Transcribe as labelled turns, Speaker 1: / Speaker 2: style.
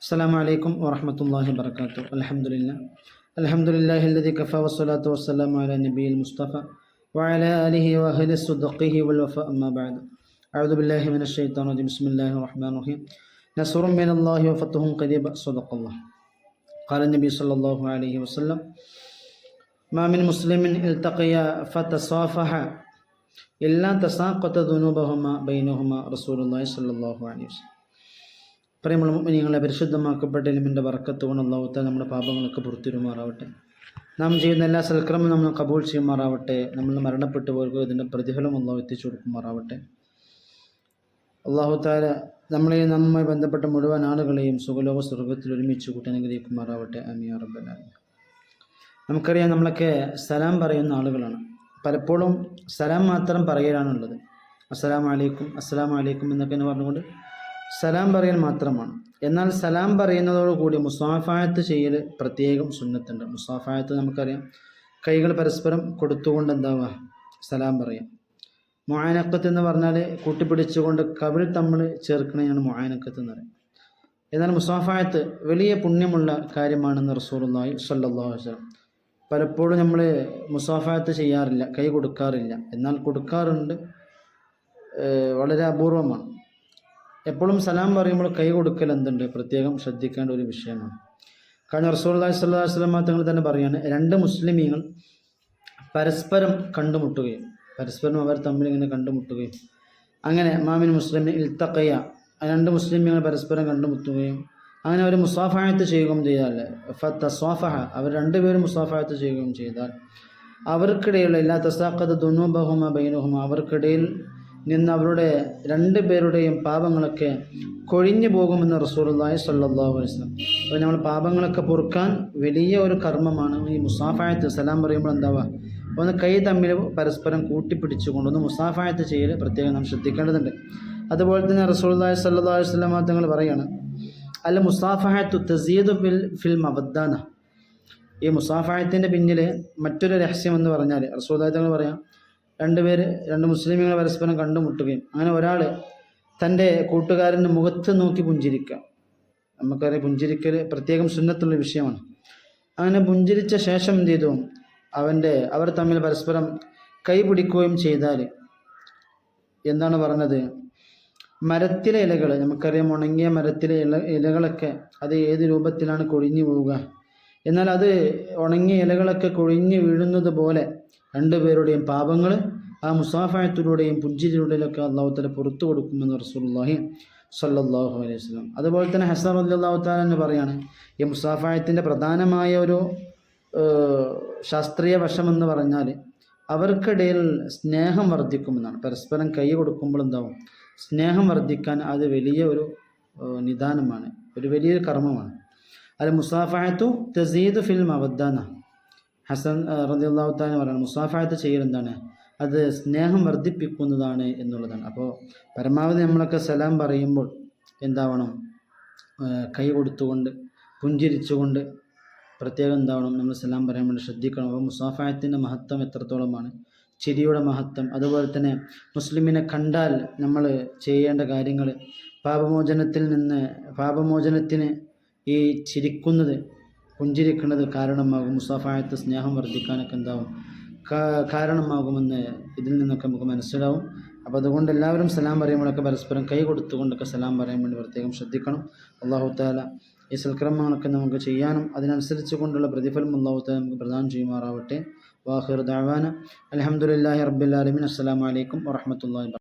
Speaker 1: السلام عليكم ورحمة الله وبركاته. الحمد لله الذي كفى والصلاة والسلام على النبي المصطفى وعلى آله وأهل صدقه والوفاء. أما بعد، أعوذ بالله من الشيطان الرجيم. بسم الله الرحمن الرحيم. نصر من الله وفتح قريب. صدق الله. قال النبي صلى الله عليه وسلم: ما من مسلم التقيا فتصافح إلا تساقط ذنوبهما بينهما. رسول الله صلى الله عليه وسلم. പ്രിയമുള്ള മുഅ്മിനീങ്ങളെ, പരിശുദ്ധമാക്കപ്പെട്ട ഇൽമിൻ്റെ ബർക്കത്ത് കൊണ്ട് അല്ലാഹു തആല നമ്മുടെ പാപങ്ങളൊക്കെ പുറത്തിരുമാറാവട്ടെ. നാം ചെയ്യുന്ന എല്ലാ സൽക്രമം നമ്മൾ കബൂൽ ചെയ്യുമാറാവട്ടെ. നമ്മൾ മരണപ്പെട്ടു പോയവർക്ക് ഇതിൻ്റെ പ്രതിഫലം അല്ലാഹു എത്തിച്ചു കൊടുക്കുമാറാവട്ടെ. അല്ലാഹു തആല നമ്മളെയും നമ്മുമായി ബന്ധപ്പെട്ട മുഴുവൻ ആളുകളെയും സുഖലോക സ്വർഗ്ഗത്തിൽ ഒരുമിച്ച് കൂട്ടി അനുഗ്രഹിക്കുമാറാവട്ടെ. ആമീൻ യാ റബ്ബൽ ആലമീൻ. നമുക്കറിയാം, നമ്മളൊക്കെ സലാം പറയുന്ന ആളുകളാണ്. പലപ്പോഴും സലാം മാത്രം പറയലാണുള്ളത്. അസ്സലാമു അലൈക്കും, അസ്സലാമു അലൈക്കും എന്നൊക്കെ പറഞ്ഞുകൊണ്ട് സലാം പറയൽ മാത്രമാണ്. എന്നാൽ സലാം പറയുന്നതോടുകൂടി മുസാഫായത്ത് ചെയ്യൽ പ്രത്യേകം സുന്നത്തുണ്ട്. മുസാഫായത്ത് നമുക്കറിയാം, കൈകൾ പരസ്പരം കൊടുത്തുകൊണ്ട് എന്താവുക, സലാം പറയാം. മുആനഖത്ത് എന്ന് പറഞ്ഞാൽ കൂട്ടിപ്പിടിച്ചുകൊണ്ട് കവിൾ തമ്മിൽ ചേർക്കണതാണ് മുആനഖത്ത് എന്ന് പറയും. എന്നാൽ മുസാഫായത്ത് വലിയ പുണ്യമുള്ള കാര്യമാണെന്ന് റസൂലുള്ളാഹി സ്വല്ലല്ലാഹു അലൈഹി വസല്ലം. പലപ്പോഴും നമ്മൾ മുസാഫായത്ത് ചെയ്യാറില്ല, കൈ കൊടുക്കാറില്ല. എന്നാൽ കൊടുക്കാറുണ്ട്, വളരെ അപൂർവമാണ്. എപ്പോഴും സലാം പറയുമ്പോൾ കൈ കൊടുക്കൽ എന്തുണ്ട്, പ്രത്യേകം ശ്രദ്ധിക്കേണ്ട ഒരു വിഷയമാണ്. കാരണം റസൂലുള്ളാഹി സ്വല്ലല്ലാഹു അലൈഹി വസല്ലം തങ്ങൾ തന്നെ പറയാണ്, രണ്ട് മുസ്ലിമീങ്ങൾ പരസ്പരം കണ്ടുമുട്ടുകയും പരസ്പരം അവർ തമ്മിൽ ഇങ്ങനെ കണ്ടുമുട്ടുകയും അങ്ങനെ മാമിൻ മുസ്ലിമിൻ ഇൽത്തഖയ, രണ്ട് മുസ്ലിമീങ്ങൾ പരസ്പരം കണ്ടുമുട്ടുകയും അങ്ങനെ അവർ മുസാഫായത്ത് ചെയ്യുകയും ചെയ്താൽ ഫതസ്വാഫഹ, അവർ രണ്ടുപേരും മുസാഫായത്ത് ചെയ്യുകയും ചെയ്താൽ അവർക്കിടയിലുള്ള എല്ലാ തസാഖത ദുനൂബഹുമ ബൈനഹുമ, അവർക്കിടയിൽ നിന്ന് അവരുടെ രണ്ടുപേരുടെയും പാപങ്ങളൊക്കെ കൊഴിഞ്ഞു പോകുമെന്ന് റസൂലുള്ളാഹി സ്വല്ലല്ലാഹു അലൈഹി വസല്ലം. അപ്പോൾ നമ്മൾ പാപങ്ങളൊക്കെ പൊറുക്കാൻ വലിയ ഒരു കർമ്മമാണ് ഈ മുസാഫായത്ത്. സലാം പറയുമ്പോൾ എന്താവുക, ഒന്ന് കൈ തമ്മിൽ പരസ്പരം കൂട്ടിപ്പിടിച്ചുകൊണ്ടൊന്ന് മുസാഫായത്ത് ചെയ്യൽ പ്രത്യേകം നാം ശ്രദ്ധിക്കേണ്ടതുണ്ട്. അതുപോലെ തന്നെ റസൂലുള്ളാഹി സ്വല്ലല്ലാഹു അലൈഹി വസല്ലം തങ്ങൾ പറയാണ്, അൽ മുസാഫഹത്തു തസീദു ഫിൽ മവദ്ദാന. ഈ മുസാഫായത്തിൻ്റെ പിന്നിൽ മറ്റൊരു രഹസ്യം എന്ന് പറഞ്ഞാൽ റസൂലുള്ളാഹി തങ്ങൾ പറയാം, രണ്ട് മുസ്ലിമുകൾ പരസ്പരം കണ്ടുമുട്ടുകയും അങ്ങനെ ഒരാൾ തൻ്റെ കൂട്ടുകാരൻ്റെ മുഖത്ത് നോക്കി പുഞ്ചിരിക്കുക. നമുക്കറിയാം, പുഞ്ചിരിക്കൽ പ്രത്യേകം സുന്നത്തുള്ള വിഷയമാണ്. അങ്ങനെ പുഞ്ചിരിച്ച ശേഷം എന്ത് ചെയ്തു, അവർ തമ്മിൽ പരസ്പരം കൈ പിടിക്കുകയും ചെയ്താൽ എന്താണ് പറഞ്ഞത്, മരത്തിലെ ഇലകൾ, നമുക്കറിയാം ഉണങ്ങിയ മരത്തിലെ ഇലകളൊക്കെ അത് ഏത് രൂപത്തിലാണ് കൊഴിഞ്ഞു പോവുക. എന്നാൽ അത് ഉണങ്ങിയ ഇലകളൊക്കെ കൊഴിഞ്ഞു വീഴുന്നത് പോലെ രണ്ടുപേരുടെയും പാപങ്ങൾ ആ മുസാഫായത്തിലൂടെയും പുഞ്ചിരിയിലൂടെയൊക്കെ അല്ലാഹു തആല പുറത്തു കൊടുക്കുമെന്ന് റസൂലുള്ളാഹി സ്വല്ലല്ലാഹു അലൈഹി വസല്ലം. അതുപോലെ തന്നെ ഹസൻ റളിയല്ലാഹു തആല എന്ന് പറയാണ്, ഈ മുസാഫായത്തിൻ്റെ പ്രധാനമായ ഒരു ശാസ്ത്രീയ വശമെന്ന് പറഞ്ഞാൽ അവർക്കിടയിൽ സ്നേഹം വർദ്ധിക്കുമെന്നാണ്. പരസ്പരം കൈ കൊടുക്കുമ്പോൾ എന്താവും, സ്നേഹം വർദ്ധിക്കാൻ അത് വലിയ ഒരു നിദാനമാണ്, ഒരു വലിയൊരു കർമ്മമാണ്. അൽ മുസാഫഹത്തു തസീദു ഫിൽ മവദ്ദാന. ഹസൻ റളിയല്ലാഹു തആല പറയുന്നത് മുസാഫഹത്ത് ചെയ്യൽ എന്താണ്, അത് സ്നേഹം വർദ്ധിപ്പിക്കുന്നതാണ് എന്നുള്ളതാണ്. അപ്പോൾ പരമാവധി നമ്മളൊക്കെ സലാം പറയുമ്പോൾ എന്താവണം, കൈ കൊടുത്തുകൊണ്ട് പുഞ്ചിരിച്ചുകൊണ്ട് പ്രത്യേകം എന്താവണം, നമ്മൾ സലാം പറയാൻ വേണ്ടി ശ്രദ്ധിക്കണം. അപ്പോൾ മുസാഫഹത്തിൻ്റെ മഹത്വം എത്രത്തോളമാണ്, ചിരിയുടെ മഹത്വം. അതുപോലെ തന്നെ മുസ്ലിമിനെ കണ്ടാൽ നമ്മൾ ചെയ്യേണ്ട കാര്യങ്ങൾ, പാപമോചനത്തിന് ഈ ചിരിക്കുന്നത്, പുഞ്ചിരിക്കുന്നത് കാരണമാകും. മുസാഫഹത്ത് സ്നേഹം വർദ്ധിക്കാനൊക്കെ എന്താവും, കാരണമാകുമെന്ന് ഇതിൽ നിന്നൊക്കെ നമുക്ക് മനസ്സിലാവും. അപ്പോൾ അതുകൊണ്ട് എല്ലാവരും സലാം പറയുമ്പോഴൊക്കെ പരസ്പരം കൈ കൊടുത്തുകൊണ്ടൊക്കെ സലാം പറയാൻ വേണ്ടി പ്രത്യേകം ശ്രദ്ധിക്കണം. അല്ലാഹു തആല ഈ സൽക്രമങ്ങളൊക്കെ നമുക്ക് ചെയ്യാനും അതിനനുസരിച്ച് കൊണ്ടുള്ള പ്രതിഫലം അല്ലാഹു തആല നമുക്ക് പ്രദാനം ചെയ്യുമാറാവട്ടെ. വാഖിറു ദഅവാന അൽഹംദുലില്ലാഹി റബ്ബിൽ ആലമീൻ. അസ്സലാമു അലൈക്കും വറഹ്മത്തുള്ളാഹി.